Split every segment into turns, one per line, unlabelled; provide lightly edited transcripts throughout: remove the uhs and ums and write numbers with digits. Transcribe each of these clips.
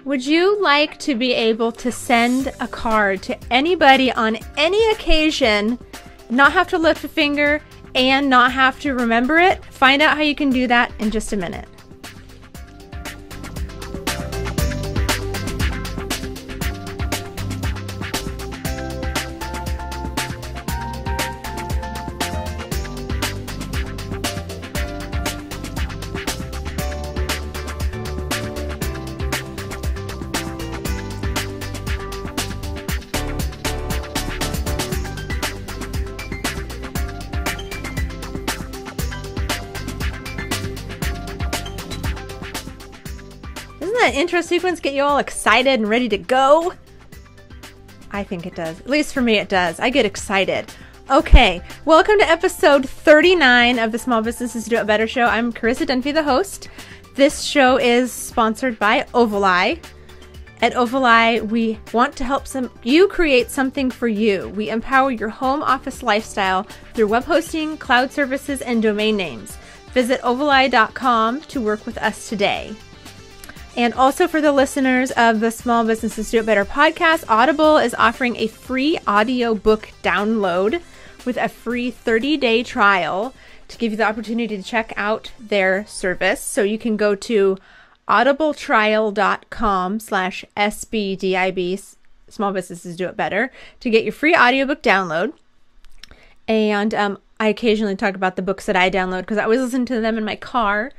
Would you like to be able to send a card to anybody on any occasion, not have to lift a finger, and not have to remember it? Find out how you can do that in just a minute. Doesn't that intro sequence get you all excited and ready to go? I think it does. At least for me it does. I get excited. Okay, welcome to episode 39 of the Small Businesses Do It Better show. I'm Carissa Dunphy, the host. This show is sponsored by Ovali. At Ovali, we want to help you create something for you. We empower your home office lifestyle through web hosting, cloud services, and domain names. Visit ovali.com to work with us today. And also for the listeners of the Small Businesses Do It Better podcast, Audible is offering a free audiobook download with a free 30-day trial to give you the opportunity to check out their service. So you can go to audibletrial.com/SBDIB, Small Businesses Do It Better, to get your free audiobook download. And I occasionally talk about the books that I download because I always listen to them in my car.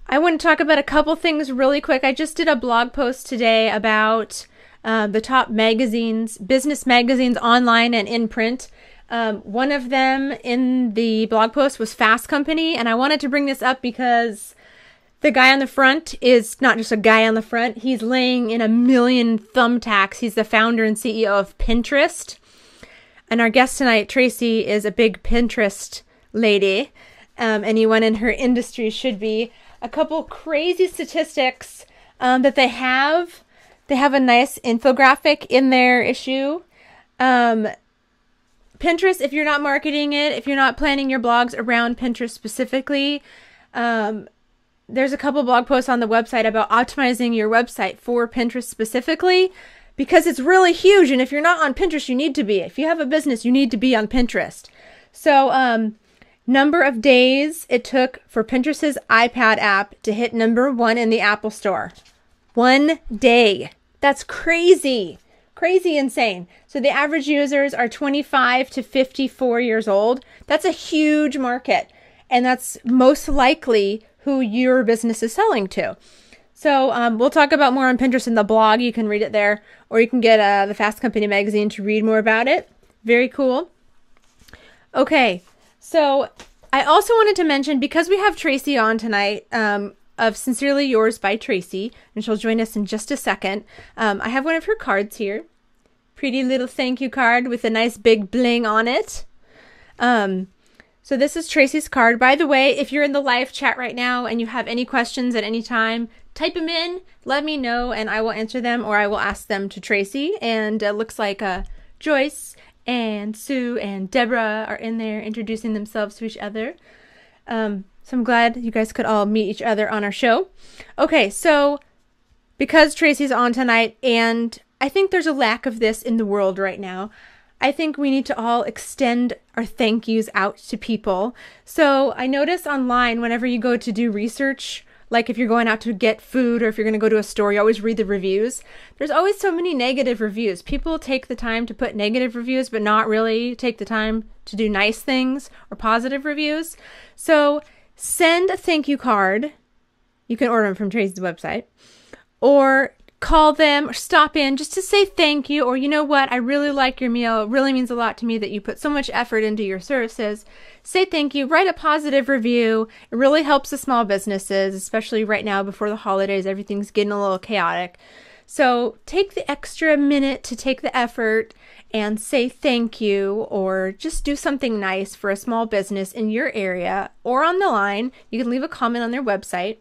I want to talk about a couple things really quick. I just did a blog post today about the top magazines, business magazines online and in print. One of them in the blog post was Fast Company, and I wanted to bring this up because the guy on the front is not just a guy on the front. He's laying in a million thumbtacks. He's the founder and CEO of Pinterest. And our guest tonight, Tracy, is a big Pinterest lady. Anyone in her industry should be. A couple crazy statistics that they have. They have a nice infographic in their issue. Pinterest, if you're not marketing it, if you're not planning your blogs around Pinterest specifically, there's a couple blog posts on the website about optimizing your website for Pinterest specifically, because it's really huge. And if you're not on Pinterest, you need to be. If you have a business, you need to be on Pinterest. So, number of days it took for Pinterest's iPad app to hit #1 in the Apple Store. 1 day. That's crazy. Crazy insane. So the average users are 25 to 54 years old. That's a huge market. And that's most likely who your business is selling to. So we'll talk about more on Pinterest in the blog. You can read it there. Or you can get the Fast Company magazine to read more about it. Very cool. Okay. So I also wanted to mention, because we have Tracy on tonight, of Sincerely Yours by Tracy, and she'll join us in just a second. I have one of her cards here. Pretty little thank you card with a nice big bling on it. So this is Tracy's card. By the way, if you're in the live chat right now and you have any questions at any time, type them in, let me know, and I will answer them, or I will ask them to Tracy. And it looks like Joyce and Sue and Deborah are in there introducing themselves to each other. So I'm glad you guys could all meet each other on our show. Okay, so because Tracy's on tonight, and I think there's a lack of this in the world right now, I think we need to all extend our thank yous out to people. So I notice online, whenever you go to do research, like if you're going out to get food or if you're going to go to a store, you always read the reviews. There's always so many negative reviews. People take the time to put negative reviews, but not really take the time to do nice things or positive reviews. So send a thank you card. You can order them from Tracy's website, or call them or stop in just to say thank you, or you know what, I really like your meal. It really means a lot to me that you put so much effort into your services. Say thank you, write a positive review. It really helps the small businesses, especially right now before the holidays. Everything's getting a little chaotic. So take the extra minute to take the effort and say thank you, or just do something nice for a small business in your area or on the line. You can leave a comment on their website.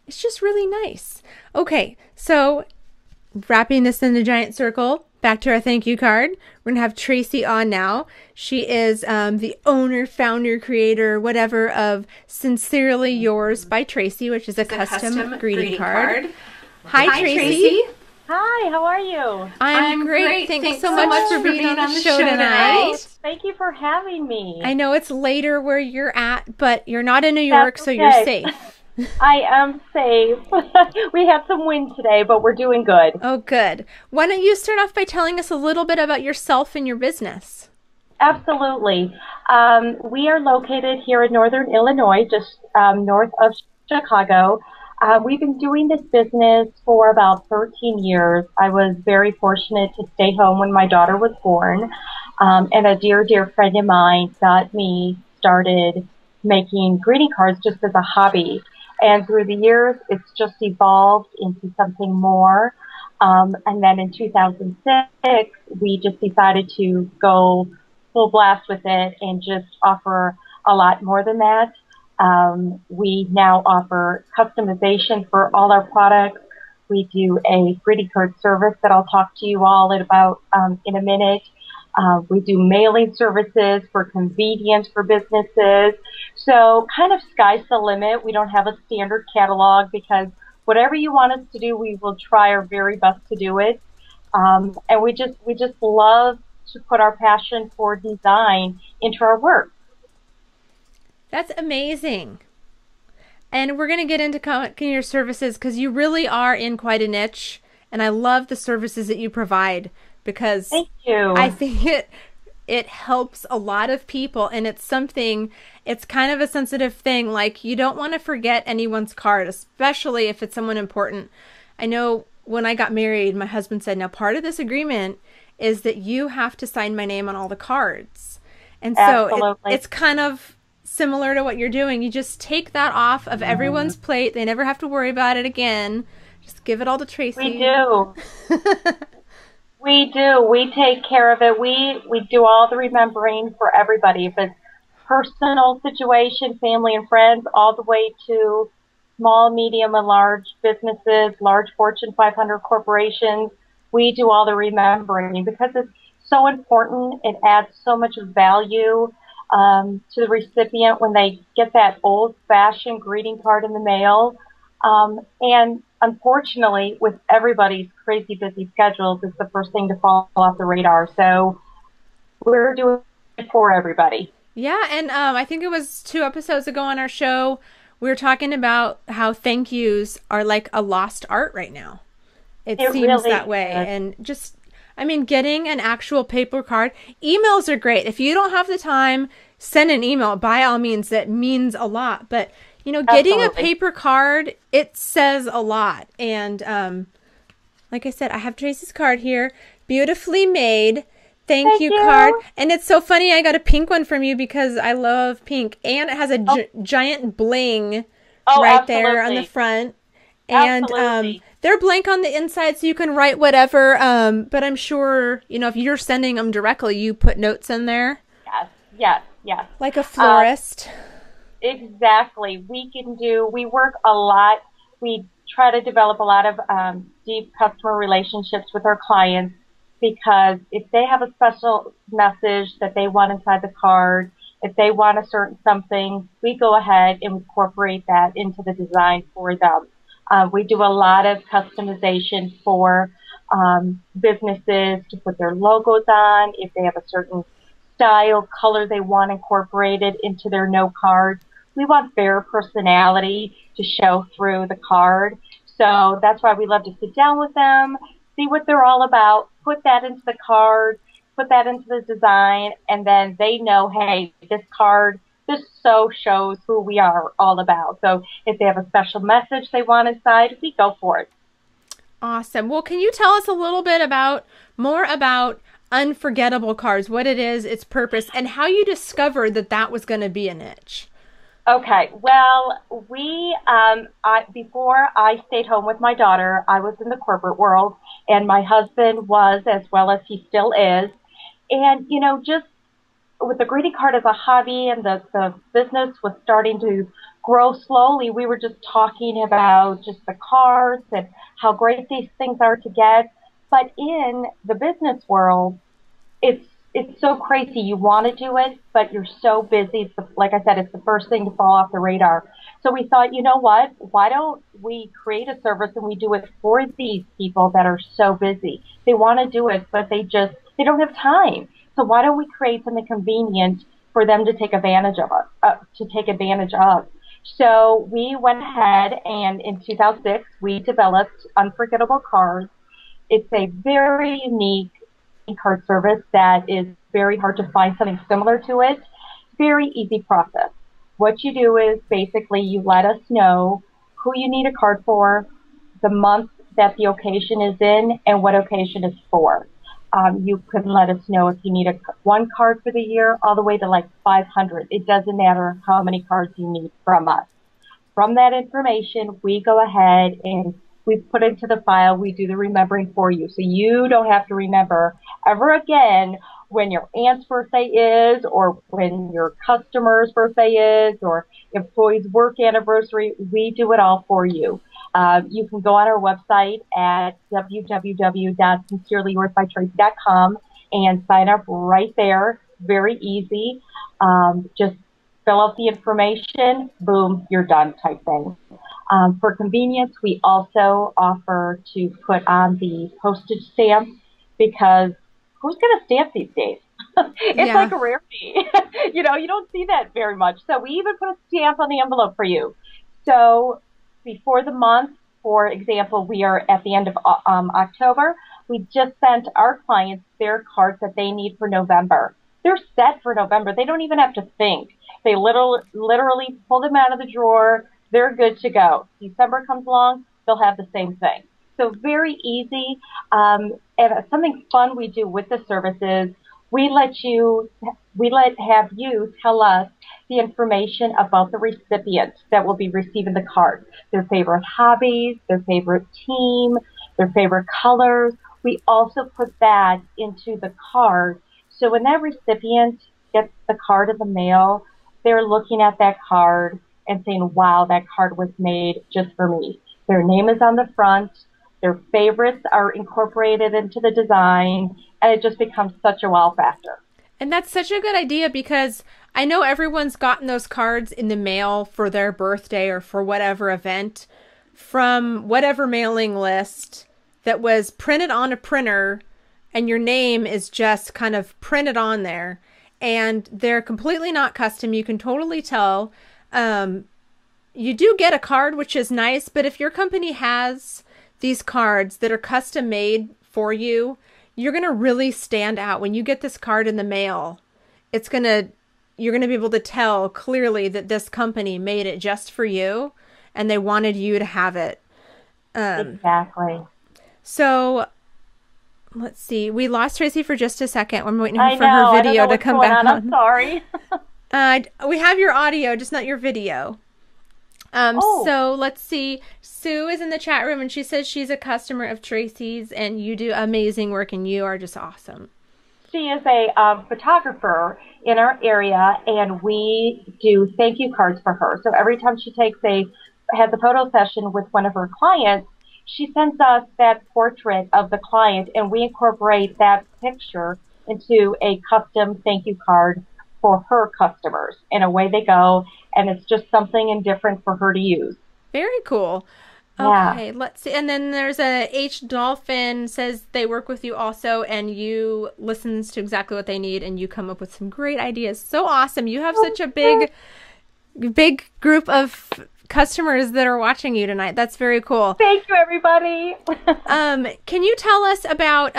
It's just really nice. Okay, so wrapping this in the giant circle, back to our thank you card. We're going to have Tracy on now. She is the owner, founder, creator, whatever, of Sincerely Yours by Tracy, which is a custom greeting card. Hi, Tracy.
Hi, how are you?
I'm great. Thanks so much for being on the show tonight.
Thank you for having me.
I know it's later where you're at, but you're not in New York,
That's
so you're
okay.
safe.
I am safe. We had some wind today, but we're doing good.
Oh, good. Why don't you start off by telling us a little bit about yourself and your business?
Absolutely. We are located here in northern Illinois, just north of Chicago. We've been doing this business for about 13 years. I was very fortunate to stay home when my daughter was born, and a dear, dear friend of mine got me started making greeting cards just as a hobby. And through the years, it's just evolved into something more. And then in 2006, we just decided to go full blast with it and just offer a lot more than that. We now offer customization for all our products. We do a greeting card service that I'll talk to you all about in a minute. We do mailing services for convenience for businesses. So kind of sky's the limit. We don't have a standard catalog because whatever you want us to do, we will try our very best to do it. And we just love to put our passion for design into our work.
That's amazing. And we're going to get into your services because you really are in quite a niche. And I love the services that you provide because
Thank you.
I think it helps a lot of people, and it's kind of a sensitive thing. Like, you don't want to forget anyone's card, especially if it's someone important. I know when I got married, my husband said, now part of this agreement is that you have to sign my name on all the cards. And so
Absolutely.
it's kind of similar to what you're doing. You just take that off of everyone's plate. They never have to worry about it again. Just give it all to Tracy.
We do. We do. We take care of it. We do all the remembering for everybody. If it's personal situation, family and friends, all the way to small, medium, and large businesses, large Fortune 500 corporations. We do all the remembering because it's so important. It adds so much value to the recipient when they get that old-fashioned greeting card in the mail. And unfortunately, with everybody's crazy busy schedules, it's the first thing to fall off the radar. So we're doing it for everybody.
Yeah, and I think it was 2 episodes ago on our show, we were talking about how thank yous are like a lost art right now. It seems
really
that way.
is.
And just, I mean, getting an actual paper card, emails are great. If you don't have the time, send an email. By all means, that means a lot. But, getting a
Absolutely.
paper card, it says a lot. And like I said, I have Tracy's card here. Beautifully made. Thank you card. And it's so funny, I got a pink one from you because I love pink. And it has a giant bling right there on the
Absolutely.
front. And
Absolutely.
they're blank on the inside, so you can write whatever. But I'm sure, if you're sending them directly, you put notes in there.
Yes, yes, yes.
Like a florist.
Exactly. We work a lot. We try to develop a lot of deep customer relationships with our clients because if they have a special message that they want inside the card, if they want a certain something, we go ahead and incorporate that into the design for them. We do a lot of customization for businesses to put their logos on. If they have a certain style, color they want incorporated into their note cards, we want their personality to show through the card. So that's why we love to sit down with them, see what they're all about, put that into the card, put that into the design, and then they know, hey, this so shows who we are all about. So if they have a special message they want inside, we go for it.
Awesome. Well, can you tell us a little bit more about Unforgettable Cards, what it is, its purpose, and how you discovered that was going to be a niche?
Okay, well, before I stayed home with my daughter, I was in the corporate world, and my husband was, as well as he still is. And, just with the greeting card as a hobby and the business was starting to grow slowly, we were just talking about just the cards and how great these things are to get. But in the business world, it's so crazy. You want to do it, but you're so busy. Like I said, it's the first thing to fall off the radar. So we thought, you know what? Why don't we create a service and we do it for these people that are so busy? They want to do it, but they don't have time. So why don't we create something convenient for them to take advantage of So we went ahead and in 2006, we developed Unforgettable Cards. It's a very unique card service that is very hard to find something similar to it. Very easy process. What you do is basically you let us know who you need a card for, the month that the occasion is in, and what occasion it's for. You can let us know if you need one card for the year all the way to like 500. It doesn't matter how many cards you need from us. From that information, we go ahead and we put into the file, we do the remembering for you. So you don't have to remember ever again when your aunt's birthday is or when your customer's birthday is or employee's work anniversary. We do it all for you. You can go on our website at www.sincerelyoursbytracy.com and sign up right there. Very easy. Just fill out the information, boom, you're done type thing. For convenience, we also offer to put on the postage stamp because who's going to stamp these days? It's
Yeah.
like a rarity. You know, you don't see that very much. So we even put a stamp on the envelope for you. So before the month, for example, we are at the end of October. We just sent our clients their cards that they need for November. They're set for November. They don't even have to think. They literally pull them out of the drawer. They're good to go. December comes along, they'll have the same thing. So very easy. And something fun we do with the service is have you tell us the information about the recipient that will be receiving the card, their favorite hobbies, their favorite team, their favorite colors. We also put that into the card. So when that recipient gets the card in the mail, they're looking at that card and saying, wow, that card was made just for me. Their name is on the front. Their favorites are incorporated into the design, and it just becomes such a wow factor.
And that's such a good idea because I know everyone's gotten those cards in the mail for their birthday or for whatever event from whatever mailing list that was printed on a printer and your name is just kind of printed on there and they're completely not custom. You can totally tell. You do get a card, which is nice, but if your company has these cards that are custom made for you, you're going to really stand out. When you get this card in the mail, you're going to be able to tell clearly that this company made it just for you and they wanted you to have it.
Exactly.
So let's see. We lost Tracy for just a second. I'm waiting for
I
her
know. I don't
video
know
to
what's
come
going
back
on. I'm
on.
sorry.
We have your audio, just not your video.
Oh,
So let's see. Sue is in the chat room and she says she's a customer of Tracy's and you do amazing work and you are just awesome.
she is a photographer in our area, and we do thank you cards for her. So every time she has a photo session with one of her clients, she sends us that portrait of the client, and we incorporate that picture into a custom thank you card for her customers. And away they go, and it's just something indifferent for her to use.
Very cool.
Yeah.
Okay, let's see. And then there's a H Dolphin says they work with you also and you listens to exactly what they need and you come up with some great ideas. So awesome. You have such a big group of customers that are watching you tonight. That's very cool.
Thank you, everybody.
Can you tell us about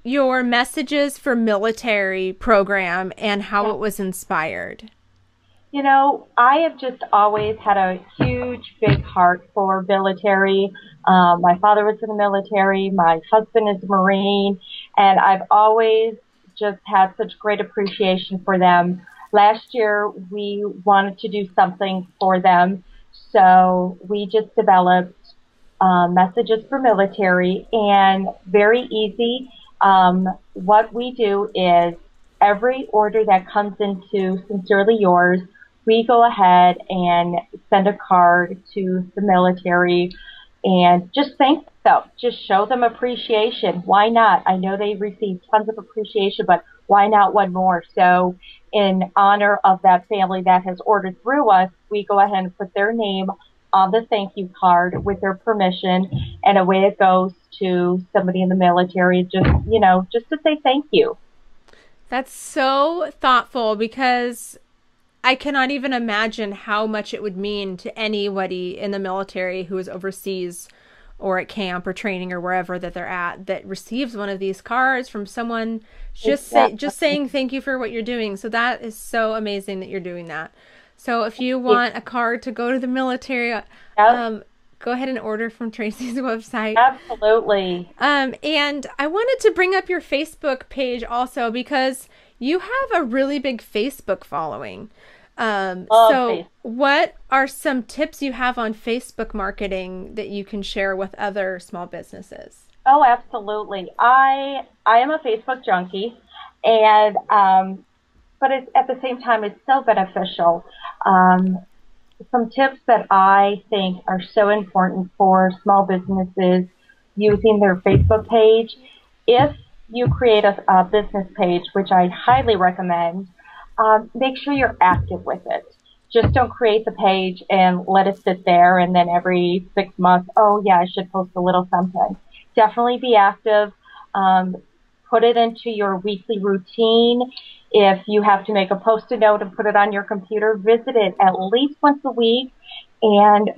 your Messages for Military program and how it was inspired?
You know, I have just always had a huge, big heart for military. My father was in the military. My husband is a Marine. And I've always just had such great appreciation for them. Last year, we wanted to do something for them. So we just developed Messages for Military. And very easy. What we do is every order that comes into Sincerely Yours, we go ahead and send a card to the military and just thank them. Just show them appreciation. Why not? I know they receive tons of appreciation, but why not one more? So in honor of that family that has ordered through us, we go ahead and put their name on the thank you card with their permission, and away it goes to somebody in the military, just, just to say thank you.
That's so thoughtful because I cannot even imagine how much it would mean to anybody in the military who is overseas or at camp or training or wherever that they're at that receives one of these cards from someone just saying thank you for what you're doing. So that is so amazing that you're doing that. So if you want a card to go to the military, go ahead and order from Tracy's website.
Absolutely.
And I wanted to bring up your Facebook page also because you have a really big Facebook following. So what are some tips you have on Facebook marketing that you can share with other small businesses?
Oh, absolutely. I am a Facebook junkie, and but at the same time, it's so beneficial. Some tips that I think are so important for small businesses using their Facebook page. If you create a business page, which I highly recommend, make sure you're active with it. Just don't create the page and let it sit there and then every 6 months, oh yeah, I should post a little something. Definitely be active. Put it into your weekly routine. If you have to make a Post-it note and put it on your computer, visit it at least once a week and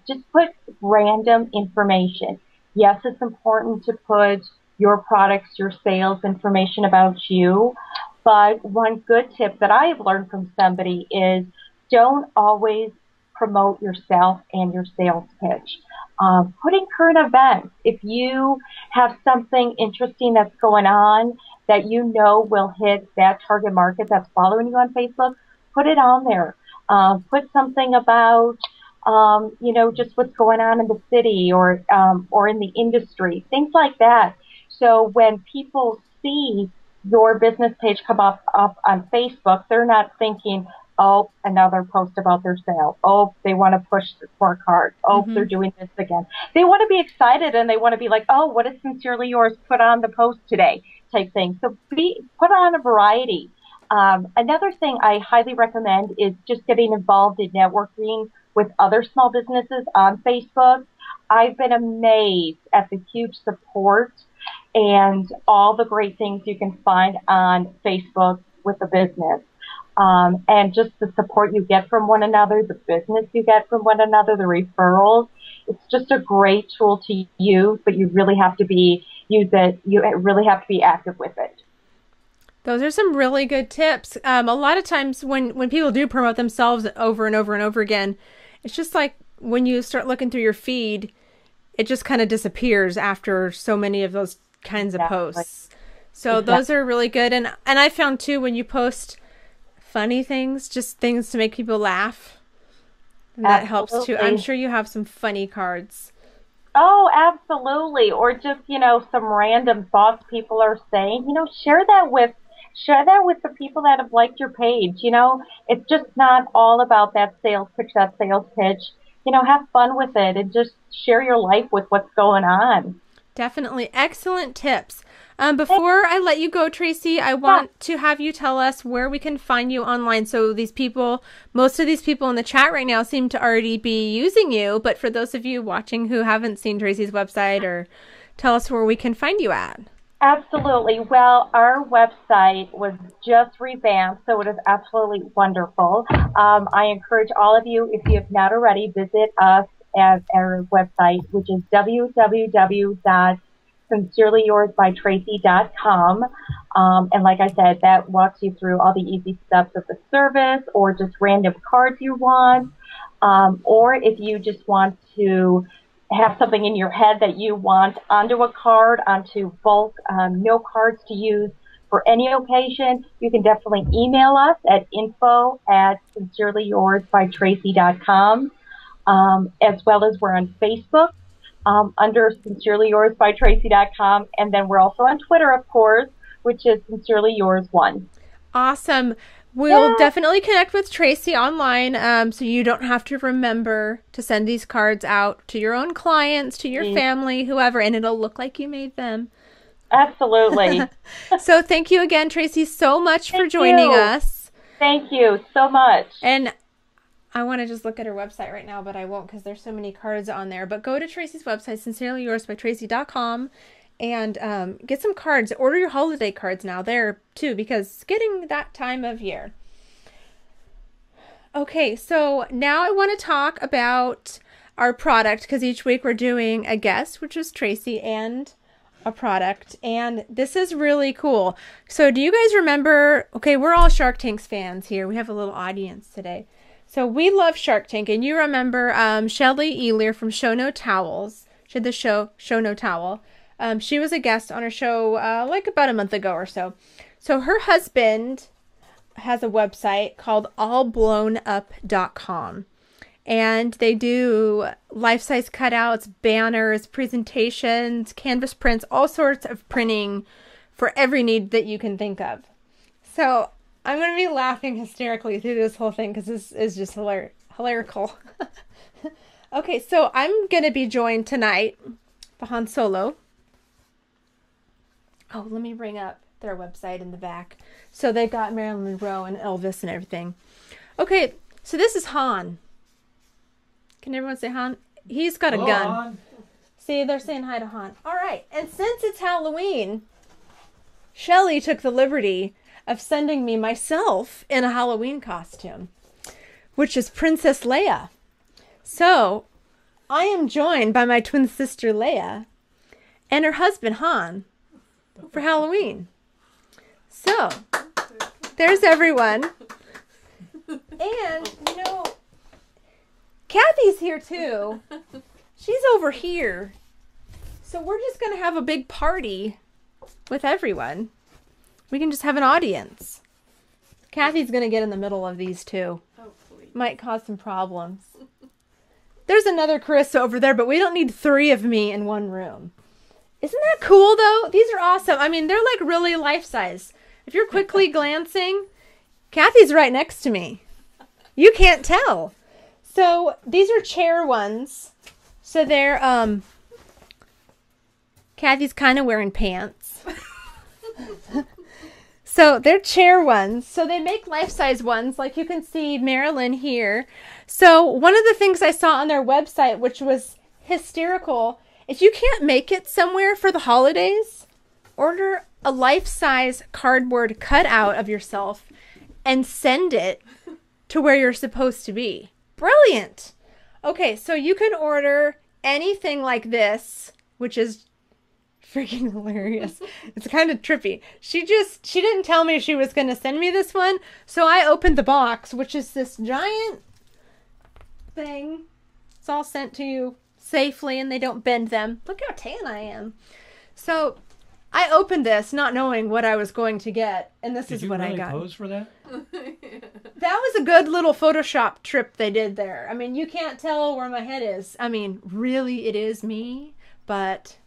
just put random information. Yes, it's important to put your products, your sales information about you, but one good tip that I have learned from somebody is don't always promote yourself and your sales pitch. Put in current events. If you have something interesting that's going on that you know will hit that target market that's following you on Facebook, put it on there. Put something about, just what's going on in the city or in the industry, things like that. So when people see your business page come up on Facebook, they're not thinking, oh, another post about their sale. Oh, they want to push the scorecard. Oh, they're doing this again. They want to be excited and they want to be like, oh, what is Sincerely Yours put on the post today type thing. So put on a variety. Another thing I highly recommend is just getting involved in networking with other small businesses on Facebook. I've been amazed at the huge support and all the great things you can find on Facebook with a business. And just the support you get from one another, the business you get from one another, the referrals. It's just a great tool to use, but you really have to you really have to be active with it.
Those are some really good tips. A lot of times when people do promote themselves over and over and over again, it's just like when you start looking through your feed, it just kind of disappears after so many of those kinds of posts. So those are really good. And I found too, when you post funny things, just things to make people laugh, that helps too. I'm sure you have some funny cards.
Oh, absolutely. Or just, some random thoughts people are saying, share that with the people that have liked your page. It's just not all about that sales pitch. Have fun with it and just share your life with what's going on.
Definitely. Excellent tips. Before I let you go, Tracy, I want to have you tell us where we can find you online. So most of these people in the chat right now seem to already be using you. But for those of you watching who haven't seen Tracy's website, or tell us where we can find you at.
Absolutely. Well, our website was just revamped, so it is absolutely wonderful. I encourage all of you, if you have not already, visit us at our website, which is www.sincerelyyoursbytracy.com. And like I said, that walks you through all the easy steps of the service or just random cards you want. Or if you just want to have something in your head that you want onto a card, onto bulk, no cards to use for any occasion, you can definitely email us at info@sincerelyyoursbytracy.com. As well as we're on Facebook under sincerelyyoursbytracy.com, and then we're also on Twitter, of course, which is Sincerely Yours 1.
Awesome. We'll definitely connect with Tracy online, so you don't have to remember to send these cards out to your own clients, to your family, whoever, and it'll look like you made them.
Absolutely.
So thank you again, Tracy, so much for
Thank
joining
you.
us.
Thank you so much.
And I want to just look at her website right now, but I won't because there's so many cards on there. But go to Tracy's website, sincerelyyours.tracy.com, and get some cards. Order your holiday cards now there, too, because it's getting that time of year. Okay, so now I want to talk about our product because each week we're doing a guest, which is Tracy, and a product. And this is really cool. So do you guys remember? Okay, we're all Shark Tank's fans here. We have a little audience today. So we love Shark Tank, and you remember Shelly Ealier from Show No Towels. She had the show No Towel. She was a guest on her show like about a month ago or so. So her husband has a website called allblownup.com. And they do life-size cutouts, banners, presentations, canvas prints, all sorts of printing for every need that you can think of. So I'm going to be laughing hysterically through this whole thing because this is just hilarical. Okay, so I'm going to be joined tonight by Han Solo. Oh, let me bring up their website in the back. So they've got Marilyn Monroe and Elvis and everything. Okay, so this is Han. Can everyone say Han? He's got a gun. Han. See, they're saying hi to Han. All right, and since it's Halloween, Shelly took the liberty of sending me myself in a Halloween costume, which is Princess Leia. So I am joined by my twin sister Leia and her husband Han for Halloween. So there's everyone. And, you know, Kathy's here too. She's over here. So we're just going to have a big party with everyone. We can just have an audience. Kathy's going to get in the middle of these two.
Hopefully.
Might cause some problems. There's another Carissa over there, but we don't need 3 of me in one room. Isn't that cool, though? These are awesome. I mean, they're like really life-size. If you're quickly glancing, Kathy's right next to me. You can't tell. So these are chair ones. So they're, Kathy's kind of wearing pants. So they're chair ones. So they make life-size ones, like you can see Marilyn here. So one of the things I saw on their website, which was hysterical, if you can't make it somewhere for the holidays, order a life-size cardboard cutout of yourself and send it to where you're supposed to be. Brilliant. Okay, so you can order anything like this, which is freaking hilarious. It's kind of trippy. She didn't tell me she was going to send me this one, so I opened the box, which is this giant thing. It's all sent to you safely and they don't bend them. Look how tan I am. So I opened this not knowing what I was going to get, and this is what I got. Did you really
pose for that?
That was a good little Photoshop trip they did there. I mean, you can't tell where my head is. I mean, really, it is me, but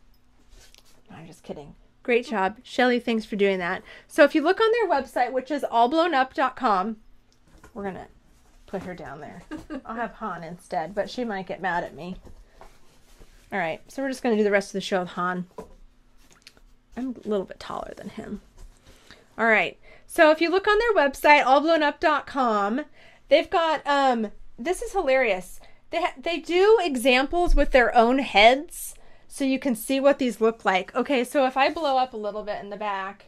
I'm just kidding. Great job. Shelly, thanks for doing that. So if you look on their website, which is allblownup.com, we're going to put her down there. I'll have Han instead, but she might get mad at me. All right, so we're just going to do the rest of the show with Han. I'm a little bit taller than him. All right, so if you look on their website, allblownup.com, they've got, this is hilarious. They do examples with their own heads, so you can see what these look like. Okay, so if I blow up a little bit in the back.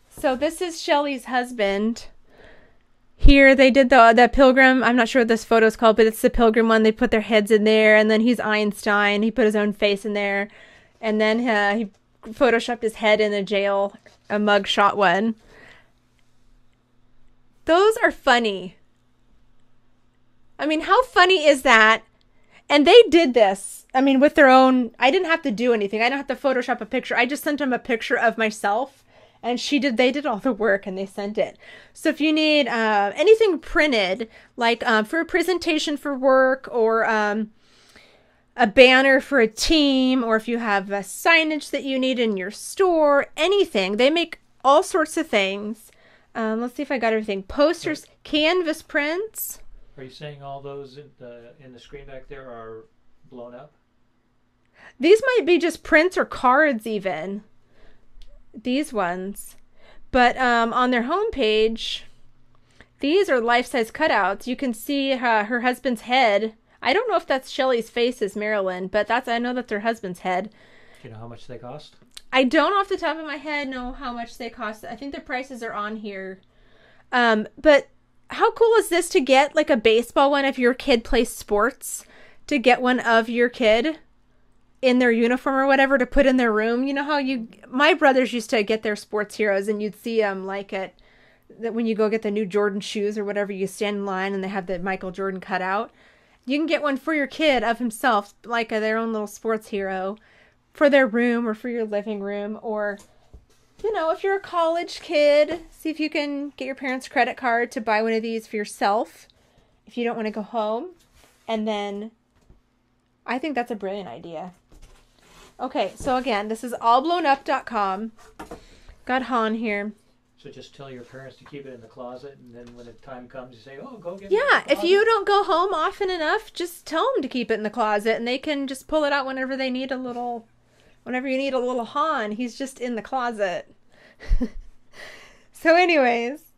So this is Shelly's husband. Here they did the Pilgrim. I'm not sure what this photo is called, but it's the Pilgrim one. They put their heads in there, and then he's Einstein. He put his own face in there. And then he photoshopped his head in a jail, a mugshot one. Those are funny. I mean, how funny is that? And they did this, I mean, with their own, I didn't have to do anything. I didn't have to Photoshop a picture. I just sent them a picture of myself, and they did all the work, and they sent it. So if you need anything printed, like for a presentation for work, or a banner for a team, or if you have a signage that you need in your store, anything, they make all sorts of things. Let's see if I got everything. Posters, canvas prints.
Are you saying all those in the screen back there are blown up?
These might be just prints or cards even. these ones. But on their homepage, these are life-size cutouts. You can see her husband's head. I don't know if that's Shelley's face as Marilyn, but I know that's her husband's head.
Do you know how much they cost?
I don't off the top of my head know how much they cost. I think the prices are on here. But how cool is this to get like a baseball one if your kid plays sports? To get one of your kid in their uniform or whatever to put in their room. You know how my brothers used to get their sports heroes and you'd see them like that when you go get the new Jordan shoes or whatever, you stand in line and they have the Michael Jordan cutout. You can get one for your kid of himself, like their own little sports hero for their room or for your living room. Or, you know, if you're a college kid, see if you can get your parents' credit card to buy one of these for yourself if you don't want to go home. And then I think that's a brilliant idea. Okay, so again, this is allblownup.com. Got Han here.
So just tell your parents to keep it in the closet, and then when the time comes, you say, "Oh, go get it."
Yeah, if you don't go home often enough, just tell them to keep it in the closet, and they can just pull it out whenever they need whenever you need a little Han. He's just in the closet. So anyways,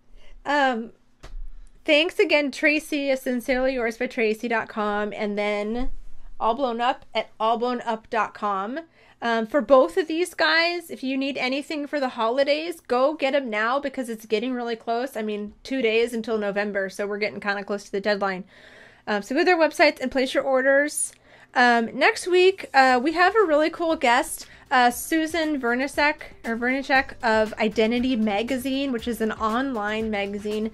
thanks again, Tracy, Sincerely Yours by Tracy.com, and then All Blown Up at allblownup.com. For both of these guys, if you need anything for the holidays, go get them now because it's getting really close. I mean, 2 days until November, so we're getting kind of close to the deadline. So go to their websites and place your orders. Next week, we have a really cool guest, Susan Vernicek of Identity Magazine, which is an online magazine.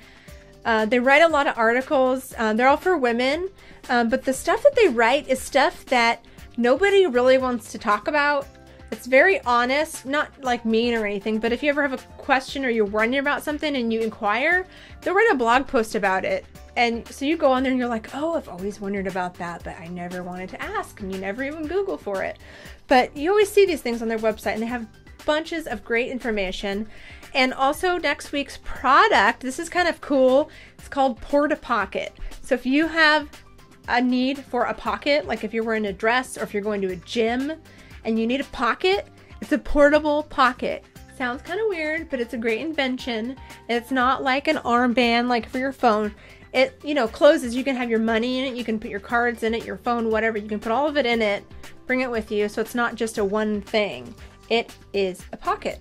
They write a lot of articles. They're all for women, but the stuff that they write is stuff that nobody really wants to talk about. It's very honest, not like mean or anything, but if you ever have a question or you're wondering about something and you inquire, they'll write a blog post about it. And so you go on there and you're like, oh, I've always wondered about that, but I never wanted to ask, and you never even Google for it. But you always see these things on their website, and they have bunches of great information. And also next week's product, this is kind of cool. It's called Porta Pocket. So if you have a need for a pocket, like if you're wearing a dress or if you're going to a gym and you need a pocket, it's a portable pocket. Sounds kind of weird, but it's a great invention. It's not like an armband like for your phone. It, closes. You can have your money in it, you can put your cards in it, your phone, whatever. You can put all of it in it, bring it with you, so it's not just a one thing. It is a pocket.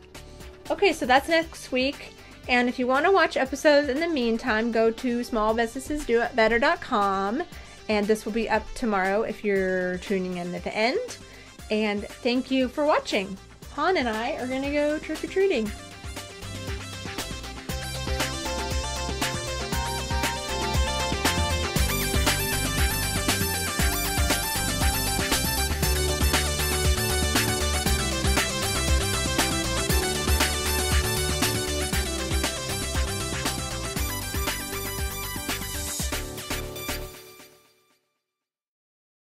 Okay, so that's next week. And if you want to watch episodes in the meantime, go to smallbusinessesdoitbetter.com. And this will be up tomorrow if you're tuning in at the end. And thank you for watching. Han and I are going to go trick-or-treating.